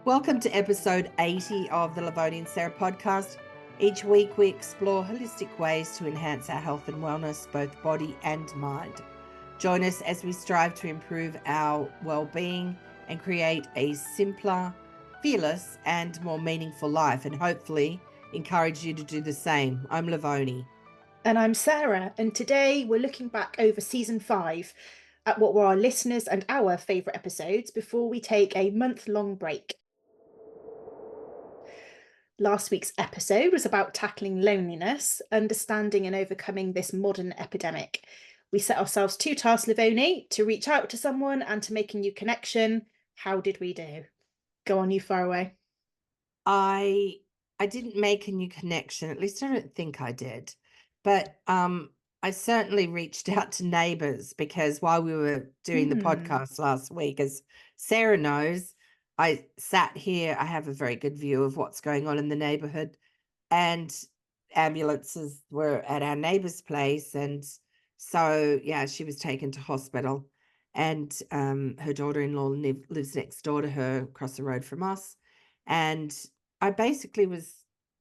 Welcome to episode 80 of the Lovoni and Sarah Podcast. Each week we explore holistic ways to enhance our health and wellness, both body and mind. Join us as we strive to improve our well-being and create a simpler, fearless and more meaningful life, and hopefully encourage you to do the same. I'm Lovoni. And I'm Sarah, and today we're looking back over season 5 at what were our listeners and our favourite episodes before we take a month-long break. Last week's episode was about tackling loneliness, understanding and overcoming this modern epidemic. We set ourselves 2 tasks, Lovoni, to reach out to someone and to make a new connection. How did we do? Go on, you far away. I didn't make a new connection, at least I don't think I did. But I certainly reached out to neighbours, because while we were doing the podcast last week, as Sarah knows, I sat here, I have a very good view of what's going on in the neighbourhood, and ambulances were at our neighbour's place. And so, yeah, she was taken to hospital, and her daughter-in-law lives next door to her, across the road from us. And I basically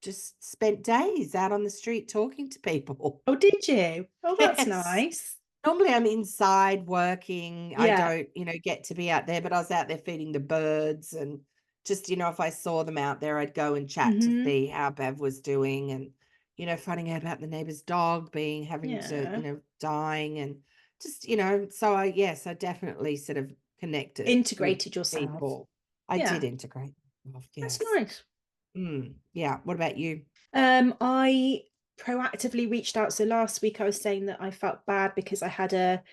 just spent days out on the street talking to people. Oh, did you? Oh, that's Yes. nice. Normally I'm inside working. I Yeah. don't, get to be out there, but I was out there feeding the birds, and just, if I saw them out there, I'd go and chat to see how Bev was doing, and, finding out about the neighbour's dog having to, Yeah. dying, and just, so I definitely sort of connected with Integrated yourself. people. I Yeah. did integrate myself, That's yes. nice. Yeah. What about you? I proactively reached out. So last week I was saying that I felt bad because I had a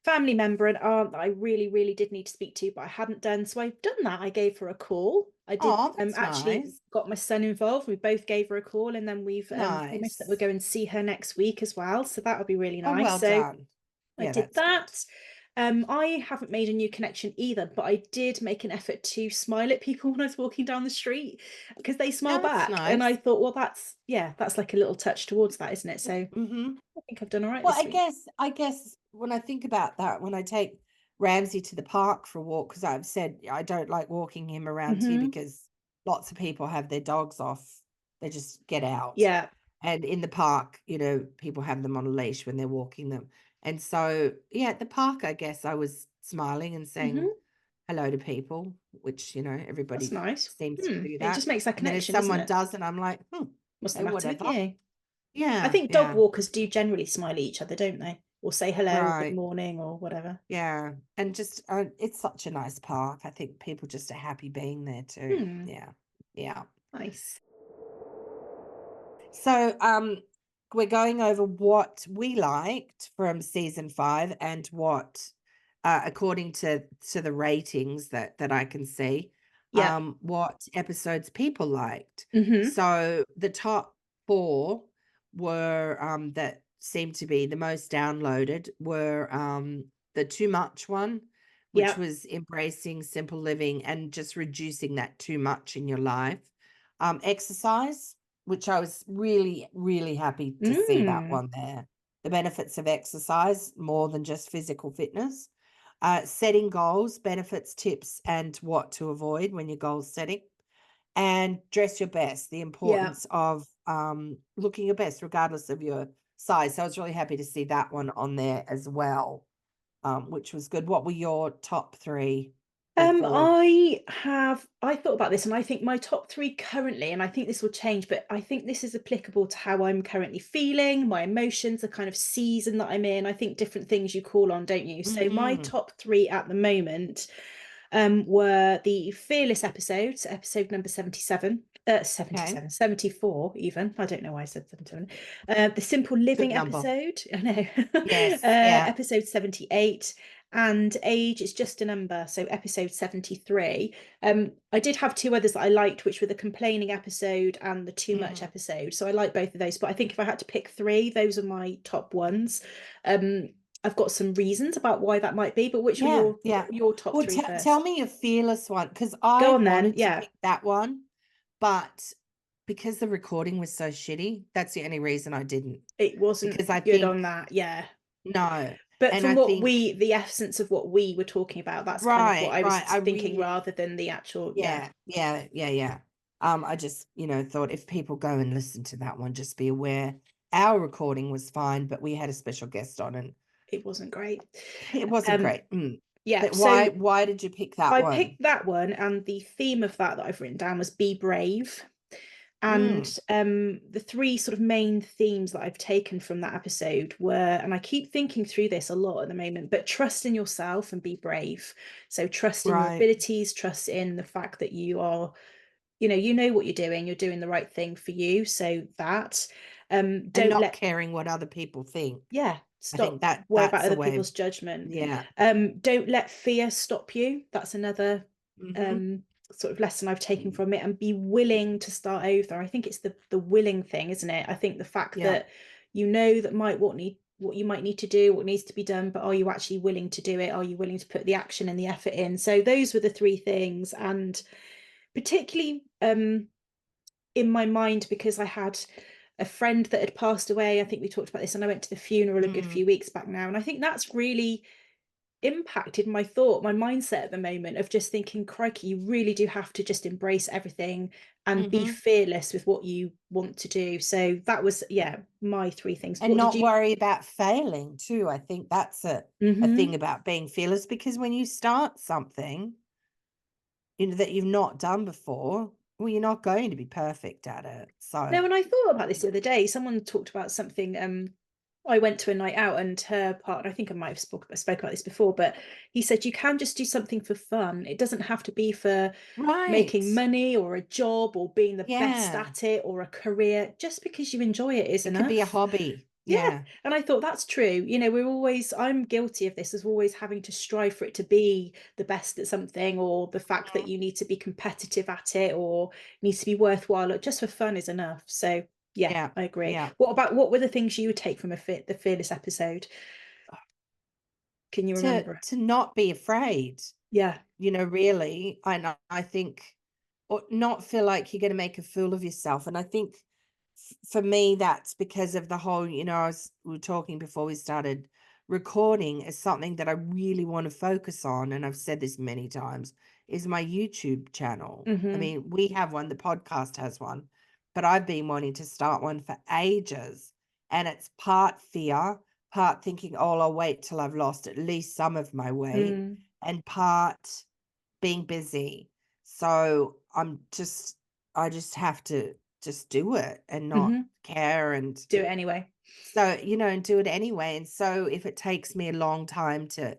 family member, an aunt, that I really, really did need to speak to, but I hadn't done. So I've done that. I gave her a call. I did That's actually nice. got my son involved. We both gave her a call, and then we've promised that we'll go and see her next week as well. So that'll be really nice. Well done. I Yeah, did that's that. good. I haven't made a new connection either, but I did make an effort to smile at people when I was walking down the street, because they smile That's back. And I nice. thought, well, that's like a little touch towards that, isn't it? So I think I've done all right Well, this week. I guess when I think about that, when I take Ramsey to the park for a walk, because I've said I don't like walking him around here because lots of people have their dogs off. They just get out. Yeah. And in the park, people have them on a leash when they're walking them. And so, yeah, at the park, I guess I was smiling and saying hello to people, which, everybody That's nice. seems to do It that. just makes that And then if connection, doesn't someone it? does, and I'm like, What's the okay, matter with whatever. you? Yeah. I think dog walkers do generally smile at each other, don't they? Or say hello, or good Right. morning, or whatever. Yeah. And just, it's such a nice park. I think people just are happy being there too. Yeah. Nice. So, we're going over what we liked from season 5, and what, according to the ratings that I can see, Yeah. what episodes people liked. Mm-hmm. So the top 4 were that seemed to be the most downloaded were the too much one, which Yeah. was embracing simple living and just reducing that too much in your life. Exercise, which I was really, really happy to see that one there. The benefits of exercise, more than just physical fitness. Setting goals, benefits, tips, and what to avoid when you're goal setting. And dress your best, the importance of looking your best regardless of your size. So I was really happy to see that one on there as well, which was good. What were your top 3? I thought about this, and I think my top 3 currently, and I think this will change, but I think this is applicable to how I'm currently feeling, my emotions, the kind of season that I'm in. I think different things you call on, don't you? So my top 3 at the moment were the Fearless episodes, episode number 77, 74 even. I don't know why I said 77. The Simple Living episode. I know. Yes. Yeah. Episode 78. And Age is Just a Number, so episode 73. I did have 2 others that I liked, which were the Complaining episode and the Too Much episode. So I like both of those, but I think if I had to pick 3, those are my top ones. I've got some reasons about why that might be, but which were your top 3 first? Tell me your Fearless one, because I wanted to pick that one, but because the recording was so shitty, that's the only reason I didn't. It wasn't because I good think on that, yeah. no. But And from I what think, the essence of what we were talking about, that's kind of what right, I was right. I thinking really, rather than the actual, yeah, yeah, yeah, yeah. I just, thought if people go and listen to that one, just be aware our recording was fine, but we had a special guest on and it wasn't great. it wasn't great. Yeah, But so why did you pick that I one? picked that one, and the theme of that I've written down was be brave. And Mm, the three sort of main themes that I've taken from that episode were, and I keep thinking through this a lot at the moment, but trust in yourself and be brave. So trust in your right. abilities, trust in the fact that you know what you're doing the right thing for you. So that And don't not let caring what other people think. I think stop that worry about that's a other way of, people's judgment. yeah. Don't let fear stop you. That's another Mm-hmm. sort of lesson I've taken from it. And be willing to start over. I think it's the willing thing, isn't it? I think the fact Yeah. that you know that what you might need to do, what needs to be done, but are you actually willing to do it? Are you willing to put the action and the effort in? So those were the three things. And particularly in my mind, because I had a friend that had passed away. I think we talked about this, and I went to the funeral a good few weeks back now. And I think that's really impacted my mindset at the moment, of just thinking, crikey, you really do have to just embrace everything and be Mm-hmm. fearless with what you want to do. So that was, my three things. And What did not you? worry about failing too. I think that's a thing about being fearless, because when you start something, that you've not done before, well, you're not going to be perfect at it. So, No, and I thought about this the other day. Someone talked about something. I went to a night out, and her partner, I think I might have spoke about this before, but he said you can just do something for fun. It doesn't have to be for right. making money or a job or being the best Yeah. at it or a career. Just because you enjoy it is It could be a enough. hobby. Yeah. Yeah. And I thought that's true. I'm guilty of this, as always having to strive for it to be the best at something, or the fact that Mhm. you need to be competitive at it, or needs to be worthwhile. Just for fun is enough. So yeah, Yeah. I agree. Yeah. What were the things you would take from the Fearless episode? Can you remember? To not be afraid, Yeah. really. And I think, or not feel like you're going to make a fool of yourself. And I think for me, that's because of the whole, we were talking before we started recording, is something that I really want to focus on. And I've said this many times, is my YouTube channel. I Mm-hmm. mean, we have one, the podcast has one, but I've been wanting to start one for ages. And it's part fear, part thinking, oh, I'll wait till I've lost at least some of my weight, Mm. and part being busy. So I just have to just do it and not Mm-hmm. care. And Do it anyway. so, and do it anyway. And so if it takes me a long time to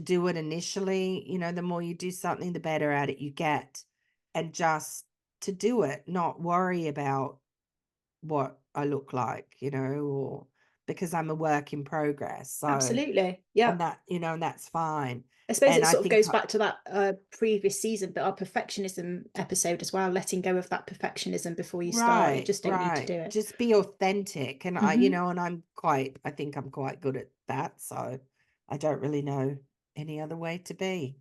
do it initially, the more you do something, the better at it you get. And just to do it, not worry about what I look like, or because I'm a work in progress. So, Absolutely. Yeah. and and that's fine. I suppose And it I sort of think, goes back to that previous season, but our perfectionism episode as well, letting go of that perfectionism before you start. You right, just don't need to right. do it. Just be authentic. And Mm-hmm. and I think I'm quite good at that. So I don't really know any other way to be.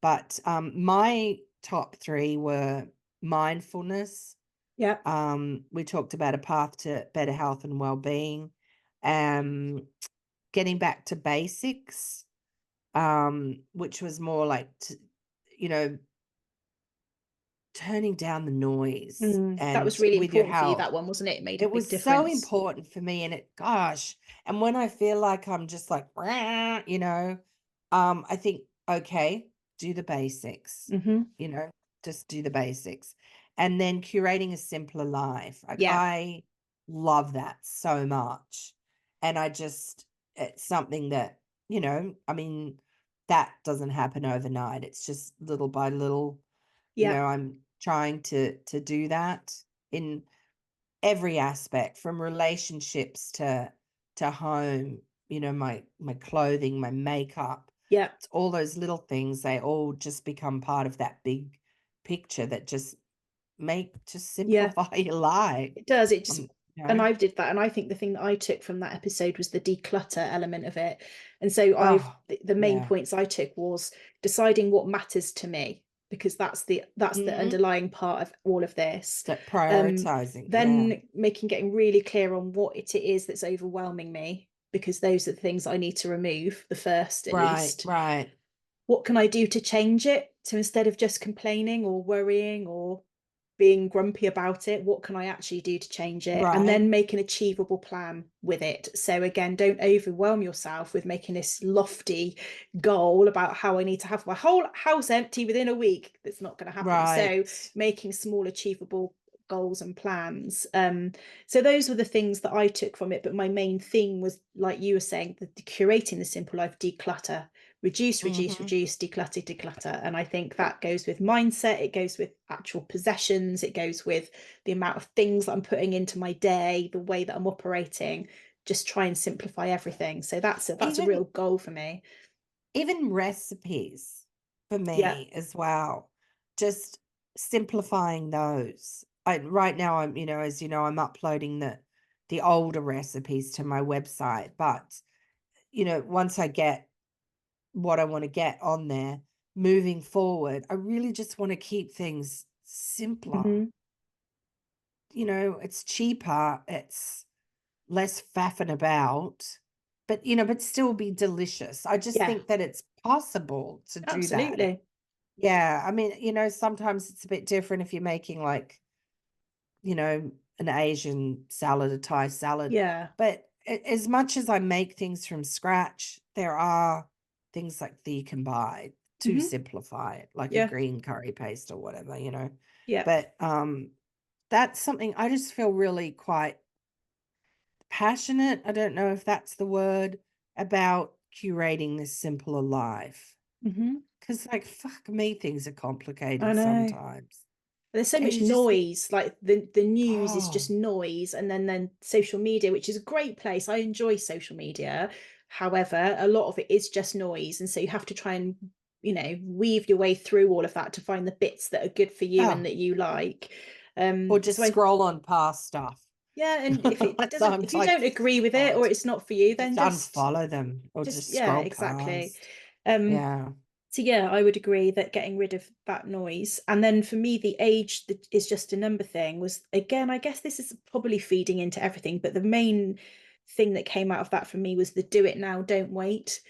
But my top three were mindfulness. Yeah. We talked about a path to better health and well-being. Um, Getting back to basics, which was more like, you know, turning down the noise That was and really with your important for you, health. that one, wasn't it? It made a It big was so difference. important for me, and gosh, and when I feel like I'm just like, "Rah," I think, okay, do the basics, Mm-hmm. you know, just do the basics. And then curating a simpler life. Like, Yeah. I love that so much. And it's something that, I mean, that doesn't happen overnight. It's just little by little, Yeah. I'm trying to do that in every aspect, from relationships to home, my clothing, my makeup. Yeah. It's all those little things, they all just become part of that big picture that just Yeah. simplify your life. It does. It just, um, and I did that. And I think the thing that I took from that episode was the declutter element of it. And so oh the main yeah. points I took was deciding what matters to me, because that's the Hmm. underlying part of all of this. That prioritizing, yeah. Then getting really clear on what it is that's overwhelming me, because those are the things I need to remove, the first at least. Right. What can I do to change it? So instead of just complaining or worrying or being grumpy about it, what can I actually do to change it? And then make an achievable plan with it. So again, don't overwhelm yourself with making this lofty goal about how I need to have my whole house empty within a week. That's not going to happen. So making small achievable goals and plans. So those were the things that I took from it. But my main thing was, like you were saying, the curating the simple life, declutter. Reduce, declutter. And I think that goes with mindset. It goes with actual possessions. It goes with the amount of things that I'm putting into my day, the way that I'm operating. Just try and simplify everything. So that's a real goal for me. Even recipes for me as well. Just simplifying those. Right now, I'm, as you know, I'm uploading the older recipes to my website. But, once I get what I want to get on there moving forward, I really just want to keep things simpler. It's cheaper, it's less faffing about, but but still be delicious. I just think that it's possible to do that. Yeah, I mean, sometimes it's a bit different if you're making like, an Asian salad, a Thai salad. Yeah. But as much as I make things from scratch, there are things like that you can buy to simplify it, like a green curry paste or whatever, Yeah. But that's something I just feel really quite passionate, I don't know if that's the word, about curating this simpler life. Because like, fuck me, things are complicated sometimes. There's so much noise, like the news is just noise, and then social media, which is a great place. I enjoy social media. However, a lot of it is just noise. And so you have to try and, weave your way through all of that to find the bits that are good for you and that you like. Or just scroll on past stuff. Yeah, and if it doesn't, if you don't agree with it or it's not for you, then just unfollow them or just scroll exactly. past. So yeah, I would agree that getting rid of that noise. And then for me, the age that is just a number thing was, again, I guess this is probably feeding into everything, but the main thing that came out of that for me was the do it now, don't wait.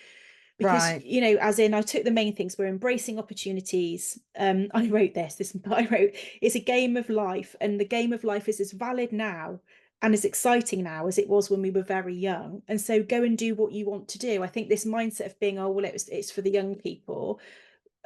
Because, as in, I took the main things, we're embracing opportunities. I wrote it's a game of life, and the game of life is as valid now and as exciting now as it was when we were very young. And so go and do what you want to do. I think this mindset of being, it's for the young people.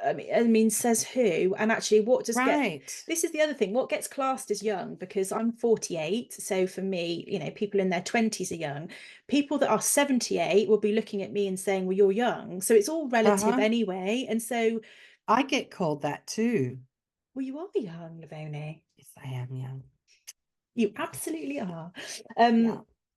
I mean, says who? And actually, what does this is the other thing, what gets classed as young, because I'm 48. So for me, people in their 20s are young. People that are 78 will be looking at me and saying, well, you're young. So it's all relative anyway. And so I get called that too. Well, you are young, Lovoni. Yes, I am young. You absolutely are.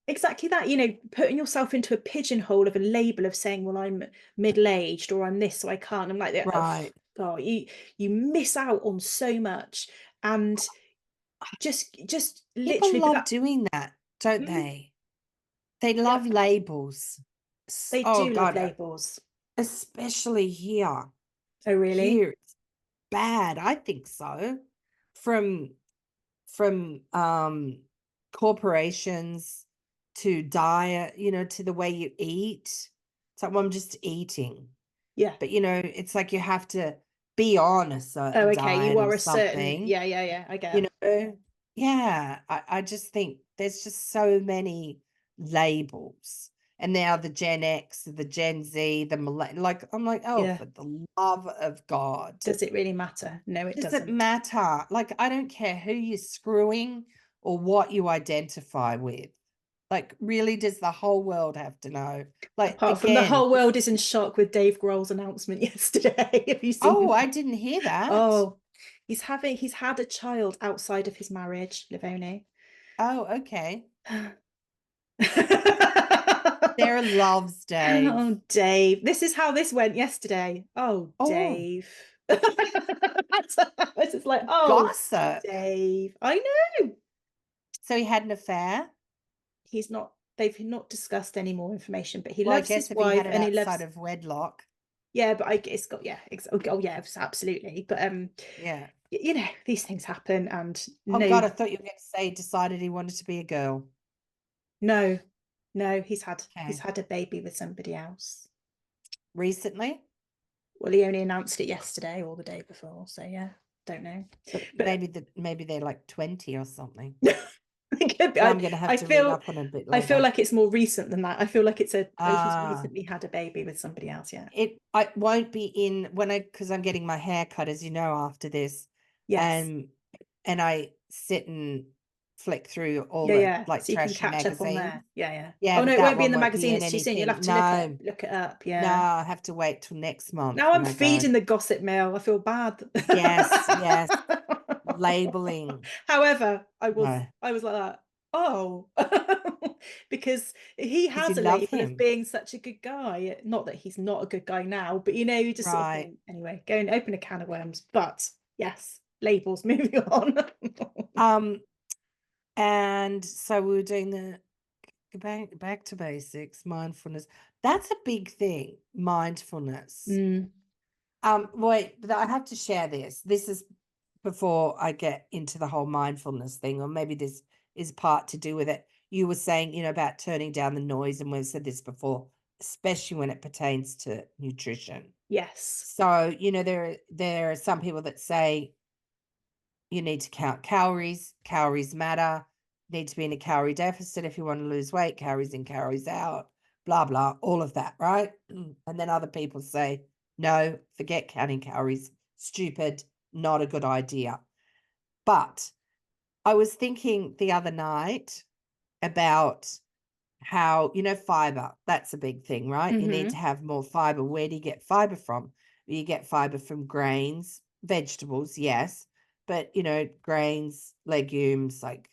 Exactly that, putting yourself into a pigeonhole of a label of saying, well, I'm middle-aged or I'm this, so I can't. I'm like, oh, God, you miss out on so much. And just literally people love doing that, don't they? They love labels. They do love labels. Especially here. Oh, really? Here it's bad. I think so. From corporations to diet, to the way you eat. It's like, well, I'm just eating. Yeah. But it's like you have to be on a certain diet. You are or a something. certain, I get it. Yeah. I just think there's just so many labels. And now the Gen X, the Gen Z, the millennial, like, I'm like, for the love of God. Does it really matter? No, it doesn't. Does it matter? Like, I don't care who you're screwing or what you identify with. Like, really, does the whole world have to know? Like, apart from the whole world is in shock with Dave Grohl's announcement yesterday. Have you seen? I didn't hear that. Oh, he's had a child outside of his marriage, Lovoni. Oh, okay. Sarah loves Dave. Oh, Dave. This is how this went yesterday. Oh, Dave. It's just like, gossip. Dave. I know. So he had an affair? They've not discussed any more information, but he loves his wife, he had it and he loves outside of wedlock. Yeah, but it's got absolutely. But these things happen, and God, I thought you were going to say decided he wanted to be a girl. No, No, he's had Okay. a baby with somebody else. Recently? Well, he only announced it yesterday or the day before, so yeah, don't know. But Maybe they're like 20 or something. it could be. I'm going to have to read up on it a bit I feel later. like it's more recent than that. I feel like it's he's recently had a baby with somebody else. Yeah. I won't be in because I'm getting my hair cut, as you know, after this. Yes. And I sit and flick through all Yeah, the yeah. like So you can trashy catch up on magazines. there. Yeah, yeah. Yeah, Oh no, but it that won't be in one the won't be magazine. in It's too soon. You'll have anything. to No, look it up. no, Yeah. I have to wait till next month Now I'm when I go. feeding the gossip mail. I feel bad. Yes, labeling. However, No, I was like that. Oh, because he because you has a love label of him, being such a good guy. Not that he's not a good guy now, but you just sort of right? think, anyway, go and open a can of worms. But yes, labels, moving on. And so we were doing the back to basics, mindfulness. That's a big thing, mindfulness. Wait, but I have to share this. This is before I get into the whole mindfulness thing, or maybe this is part to do with it. You were saying, about turning down the noise, and we've said this before, especially when it pertains to nutrition. Yes. So, there are some people that say you need to count calories. Calories matter. Need to be in a calorie deficit if you want to lose weight. Calories in, calories out. Blah blah. All of that, right? And then other people say, no, forget counting calories. Stupid. Not a good idea. But I was thinking the other night about how, fiber, that's a big thing, right? You need to have more fiber. Where do you get fiber from? You get fiber from grains, vegetables, yes, but, grains, legumes, like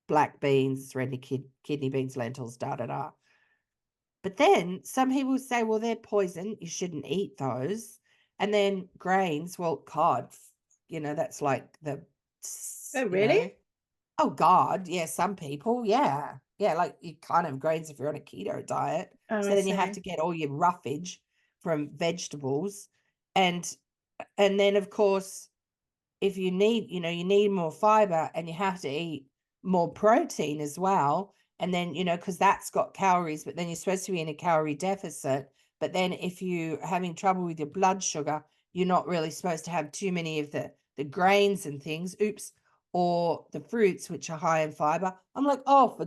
black beans, red kidney beans, lentils, da da da. But then some people say, well, they're poison. You shouldn't eat those. And then grains, well, cod, that's like Oh, you really? know, oh God, yeah, some people, yeah. Yeah, like you can't have grains if you're on a keto diet. Oh, So I then you have see. to get all your roughage from vegetables. And then of course, if you need, you need more fiber, and you have to eat more protein as well. And then, because that's got calories, but then you're supposed to be in a calorie deficit. But then if you're having trouble with your blood sugar, you're not really supposed to have too many of the grains and things, or the fruits, which are high in fiber. I'm like, oh, for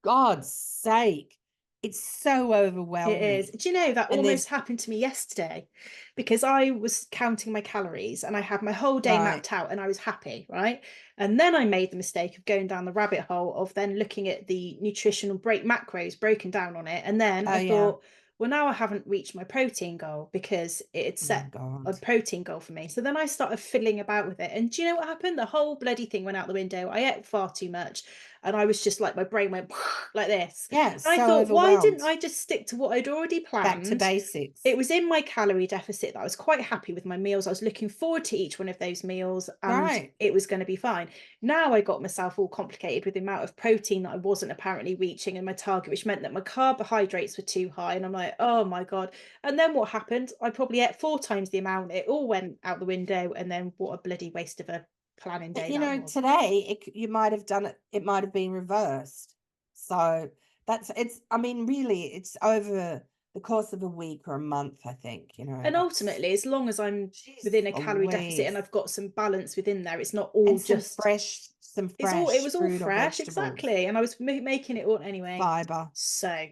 God's sake, it's so It is. overwhelming. Do you know that And almost there's, happened to me yesterday, because I was counting my calories and I had my whole day right, mapped out and I was happy, right? And then I made the mistake of going down the rabbit hole of then looking at the nutritional macros broken down on it. And then oh I yeah, thought, well, now I haven't reached my protein goal because it had oh my set a God. protein goal for me. So then I started fiddling about with it. And do you know what happened? The whole bloody thing went out the window. I ate far too much. And I was just like, my brain went like this. Yeah, And I so thought, why didn't overwhelmed. I just stick to what I'd already Back to planned? basics. It was in my calorie deficit that I was quite happy with my meals. I was looking forward to each one of those meals and Right. it was going to be fine. Now I got myself all complicated with the amount of protein that I wasn't apparently reaching in my target, which meant that my carbohydrates were too high. And I'm like, oh my God. And then what happened? I probably ate 4 times the amount. It all went out the window. And then what a bloody waste of a planning But, day that was. today you might have done it, it might have been reversed. So I mean, really, it's over the course of a week or a month, I think, And it's, ultimately, as long as I'm jeez within a calorie deficit and Louise. I've got some balance within there, it's not all And just some it fresh was all fruit or fresh, vegetables, exactly, and I was making it all anyway. fiber. So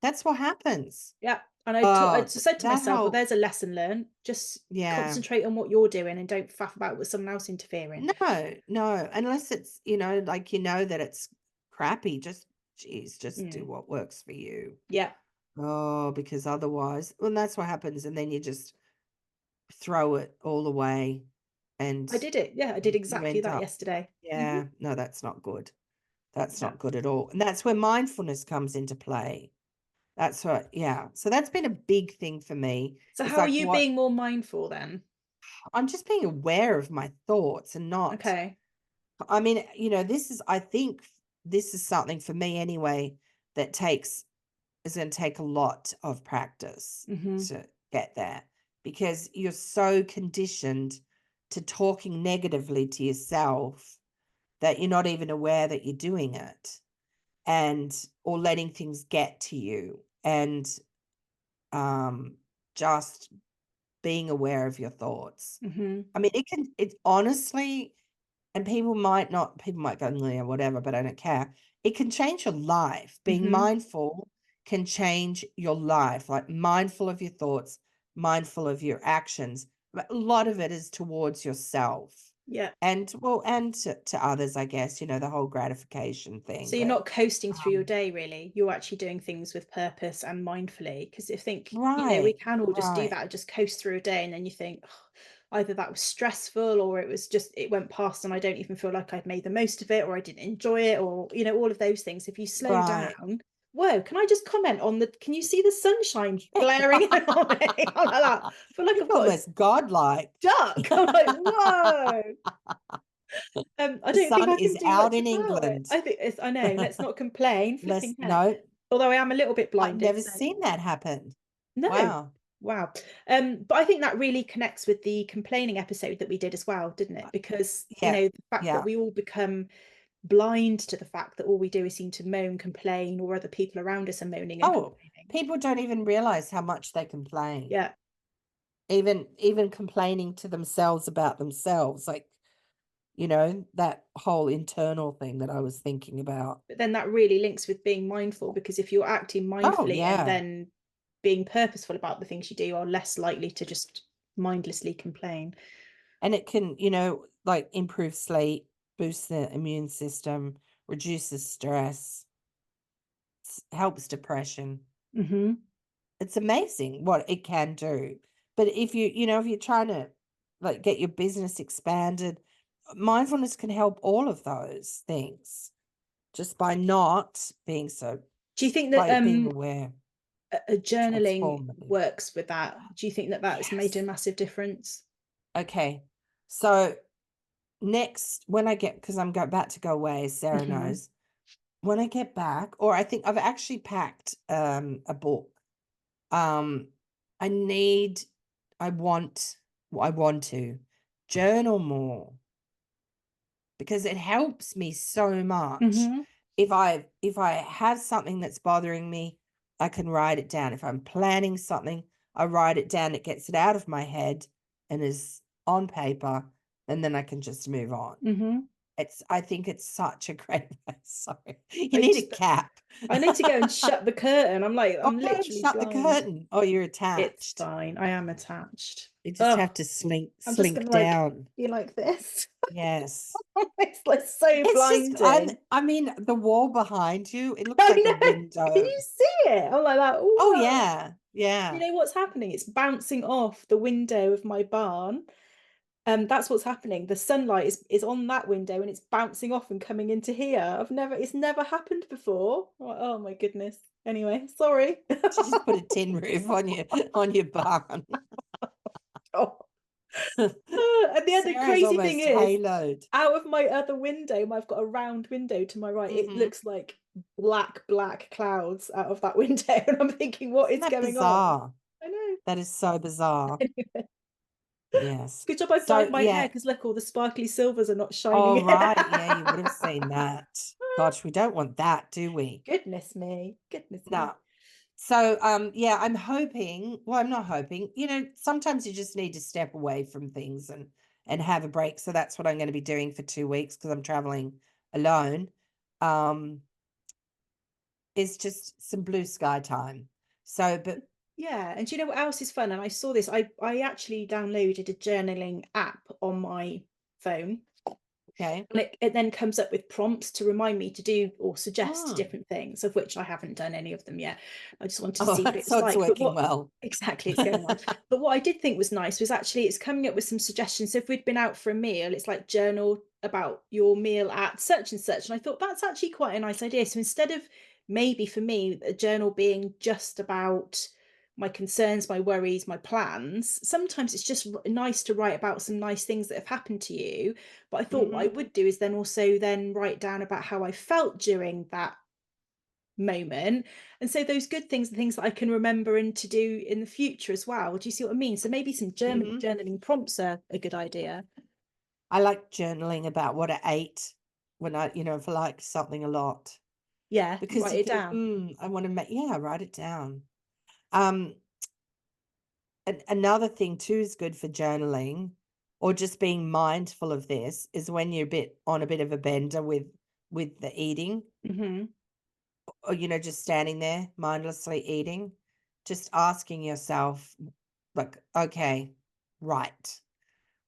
That's what happens. yeah, and I Oh, just said to that myself, well, whole, there's a lesson learned. Just yeah. concentrate on what you're doing and don't faff about with someone else interfering. No, no, unless it's, like, that it's crappy, just do Mm. what works for you. Yeah, Oh, because otherwise, well, that's what happens, and then you just throw it all away, and I did it. Yeah, I did you exactly end that up, yesterday. yeah, no, that's not good. That's Yeah. not good at all. And that's where mindfulness comes into play. That's what, yeah. So that's been a big thing for me. So It's how are like you what being more mindful then? I'm just being aware of my thoughts and not, Okay. I mean, I think this is something for me anyway that is going to take a lot of practice Mm-hmm. to get there, because you're so conditioned to talking negatively to yourself that you're not even aware that you're doing it. or letting things get to you, and just being aware of your thoughts. Mm-hmm. I mean, it honestly, and people might go, yeah, whatever, but I don't care. It can change your life. Being Mm-hmm. mindful can change your life, like mindful of your thoughts, mindful of your actions. But a lot of it is towards yourself, Yeah. and to others, I guess, the whole gratification thing. So you're But not coasting through your day, really. You're actually doing things with purpose and mindfully. Because I think, we right, can all just do right, that, just coast through a day, and then you think, "Oh, either that was stressful, or it went past and I don't even feel like I've made the most of it, or I didn't enjoy it, or, all of those things." If you slow right. down, whoa, can I just comment can you see the sunshine glaring in on me? I'm like that. I feel like You're I've got a almost godlike. duck. I'm like, whoa. I The don't think sun I can is do out much in about it. England. I think I know, let's not complain, flipping heck. No, Although I am a little bit I've blinded, never so seen that happen. no. Wow. Wow. But I think that really connects with the complaining episode that we did as well, didn't it? Because, Yeah, the fact that yeah. we all become blind to the fact that all we do is seem to moan, complain, or other people around us are moaning and Oh, complaining. people don't even realize how much they complain. Yeah. Even complaining to themselves about themselves, like, that whole internal thing that I was thinking about. But then that really links with being mindful, because if you're acting Oh, mindfully and yeah. then being purposeful about the things you do, are less likely to just mindlessly complain. And it can, like improve sleep, boost the immune system, reduces stress, helps depression. Mm-hmm. It's amazing what it can do. But if if you're trying to like get your business expanded, mindfulness can help all of those things just by not being so, Do you think that by being aware, a journaling transformative. works with that? Do you think that that's made a Yes. massive difference? Okay. So next, when I get, because I'm about to go away, as Sarah Mm-hmm. knows, when I get back, or I think I've actually packed a book. Um, I need, I want, I want to journal more, because it helps me so much. Mm-hmm. If I have something that's bothering me, I can write it down. If I'm planning something, I write it down. It gets it out of my head and is on paper, and then I can just move on. Mm-hmm. I think it's such a great way. Sorry, you I need a just cap. I need to go and shut the curtain. Oh, I'm go and literally shut the blind. curtain. Oh, you're It's attached. fine. I am attached. You just Oh, have to I'm just slink gonna down. be like this. Yes. It's like so It's just, blinding. I mean, the wall behind you, it looks I like a know. Can window. you see it? I'm like that. Oh, Whoa. yeah. You Yeah. know what's happening? It's bouncing off the window of my barn. That's what's happening. The sunlight is on that window and it's bouncing off and coming into here. It's never happened before. Oh my goodness. Anyway, sorry. You just put a tin roof on your barn. Oh. And the other Sarah's crazy thing almost is, haloed. out of my other window, I've got a round window to my right. It Mm-hmm. looks like black clouds out of that window, and I'm thinking, what Isn't is that going on? bizarre? I know. That is so bizarre. Anyway, Yes. good job I've dyed So, my hair, yeah. because look, all the sparkly silvers are not shining Oh, in. right. Yeah, you would have seen that. Gosh, we don't want that, do we? Goodness me. Goodness me. No. So, yeah, I'm hoping, well, I'm not hoping, sometimes you just need to step away from things and have a break. So that's what I'm going to be doing for 2 weeks, because I'm traveling alone. It's just some blue sky time. So, but Yeah, and do you know what else is fun? And I saw this. I actually downloaded a journaling app on my phone. okay. And it then comes up with prompts to remind me to do or suggest Hmm. different things, of which I haven't done any of them yet. I just wanted to Oh, see what it was so it's like. But working what well. exactly it's going on? But what I did think was nice was actually it's coming up with some suggestions. So if we'd been out for a meal, it's like journal about your meal at such and such. And I thought that's actually quite a nice idea. So instead of maybe for me, a journal being just about my concerns, my worries, my plans, sometimes it's just nice to write about some nice things that have happened to you. But I thought what I Hmm. would do is then also then write down about how I felt during that moment. And so those good things, the things that I can remember and to do in the future as well. Do you see what I mean? So maybe some Hmm. journaling prompts are a good idea. I like journaling about what I ate when if I like something a lot. Yeah, because write you it think, down. I want to write it down. Another thing too is good for journaling or just being mindful of this is when you're on a bit of a bender with the eating, or just standing there mindlessly eating, just asking yourself, like, okay, right,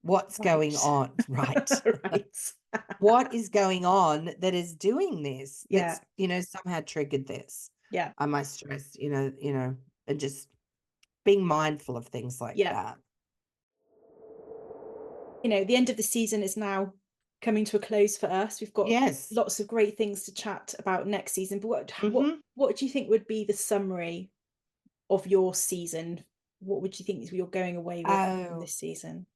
what's going Right. on? Right. Right. What is going on that is doing this? Yeah. That's, somehow triggered this. Yeah. Am I stressed? And just being mindful of things like Yeah. that. The end of the season is now coming to a close for us. We've got Yes. lots of great things to chat about next season. But what do you think would be the summary of your season? What would you think you're going away with from Oh, this season?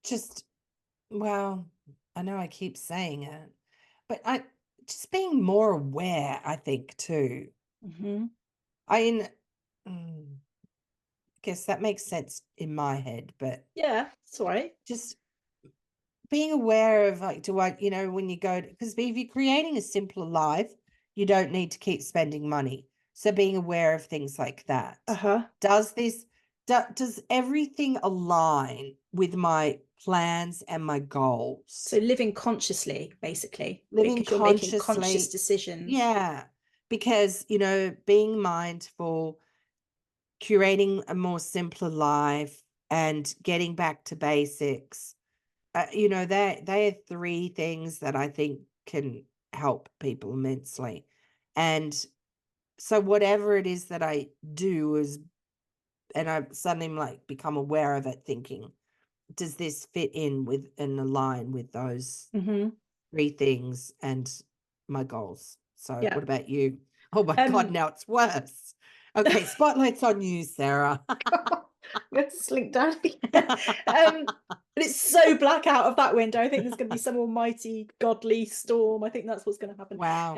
just, well, I know I keep saying it, but I just being more aware, I think, too. I guess that makes sense in my head, but Yeah, that's all right. just being aware of, like, when you go, because if you're creating a simpler life, you don't need to keep spending money. So being aware of things like that. Does everything align with my plans and my goals? So living consciously, basically, Living because you're making conscious consciously. decisions. Yeah. Because, being mindful, curating a more simpler life and getting back to basics. They are three things that I think can help people immensely. And so whatever it is that I do and I suddenly like become aware of it, thinking, does this fit in with and align with those three things and my goals? So Yeah. what about you? Oh my God, now it's worse. Okay, spotlight's on you, Sarah. I'm going to slink down again. But it's so black out of that window. I think there's going to be some almighty godly storm. I think that's what's going to happen. Wow.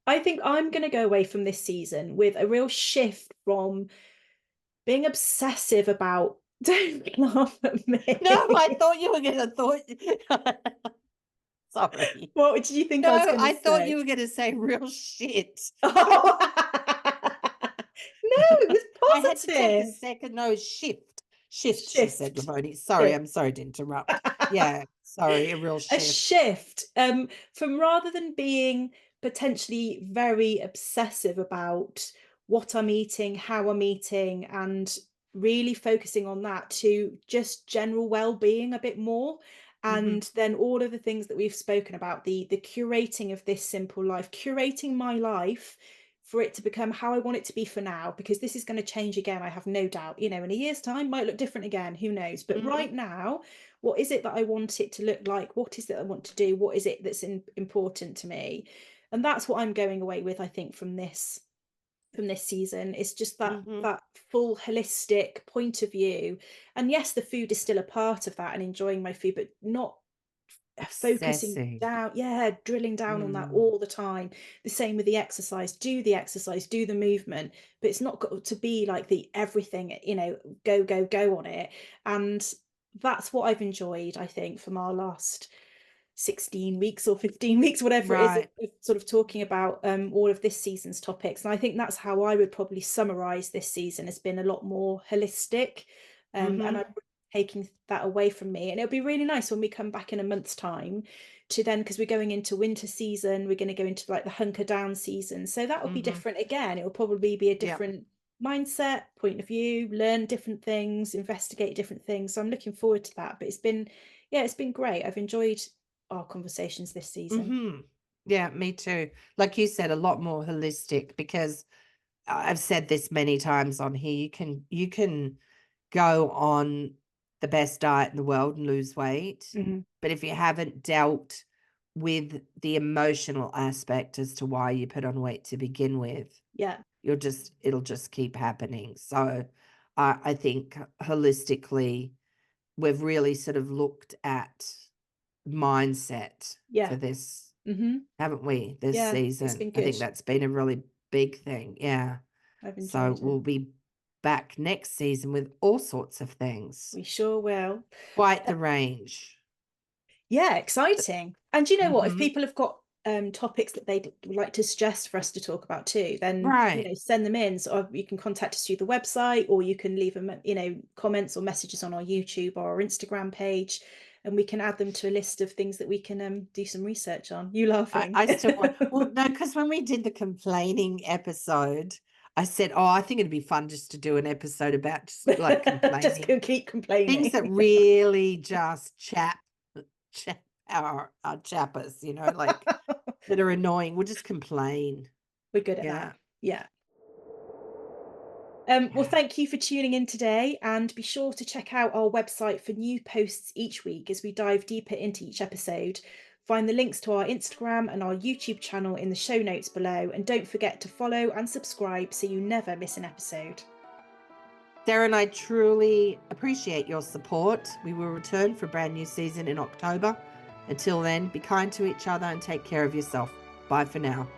I think I'm going to go away from this season with a real shift from being obsessive about. Don't laugh at me. No, I thought you were gonna sorry. What did you think I was No, going to I thought say? you were gonna say real shit. Oh. No, it was I had to take a positive. second. No, shift. Shift, she said, Shift. Lovoni. Sorry, I'm sorry to interrupt. Yeah, sorry, a real A shift. shift from rather than being potentially very obsessive about what I'm eating, how I'm eating, and really focusing on that to just general well-being a bit more. And then all of the things that we've spoken about, the curating of this simple life, curating my life for it to become how I want it to be for now, because this is going to change again, I have no doubt. In a year's time might look different again, who knows. But right now, what is it that I want it to look like? What is it I want to do? What is it that's important to me? And that's what I'm going away with, I think, from this season. It's just that full holistic point of view. And yes, the food is still a part of that and enjoying my food, but not focusing Obsessing. down, drilling down on that all the time. The same with the exercise. Do the exercise, do the movement, but it's not got to be like the everything, go on it. And that's what I've enjoyed, I think, from our last 16 weeks or 15 weeks, whatever it is, Right. of sort of talking about all of this season's topics. And I think that's how I would probably summarize this season. It's been a lot more holistic, and I'm taking that away from me. And it'll be really nice when we come back in a month's time to then, because we're going into winter season, we're going to go into like the hunker down season. So that will be different again. It will probably be a different mindset, point of view, learn different things, investigate different things. So I'm looking forward to that. But it's been great. I've enjoyed our conversations this season. Yeah, me too. Like you said, a lot more holistic, because I've said this many times on here. You can go on the best diet in the world and lose weight, but if you haven't dealt with the emotional aspect as to why you put on weight to begin with, it'll just keep happening. So I think holistically, we've really sort of looked at mindset for this, haven't we, this It's season? been I think good. that's been a really big thing. Yeah. I've So enjoyed we'll it. be back next season with all sorts of things. We sure will. Quite the range. Yeah, exciting. And you know what? If people have got topics that they'd like to suggest for us to talk about too, then Right. send them in. So you can contact us through the website, or you can leave them comments or messages on our YouTube or our Instagram page, and we can add them to a list of things that we can do some research on. You laughing? I still want, well, no, because when we did the complaining episode, I said, oh, I think it'd be fun just to do an episode about just like Just complaining, keep things complaining. that really just chap our chappers, like that are annoying. We'll just complain. We're good at Yeah. that. Yeah. Well, thank you for tuning in today, and be sure to check out our website for new posts each week as we dive deeper into each episode. Find the links to our Instagram and our YouTube channel in the show notes below, and don't forget to follow and subscribe so you never miss an episode. Sarah and I truly appreciate your support. We will return for a brand new season in October. Until then, be kind to each other and take care of yourself. Bye for now.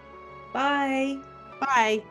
Bye. Bye.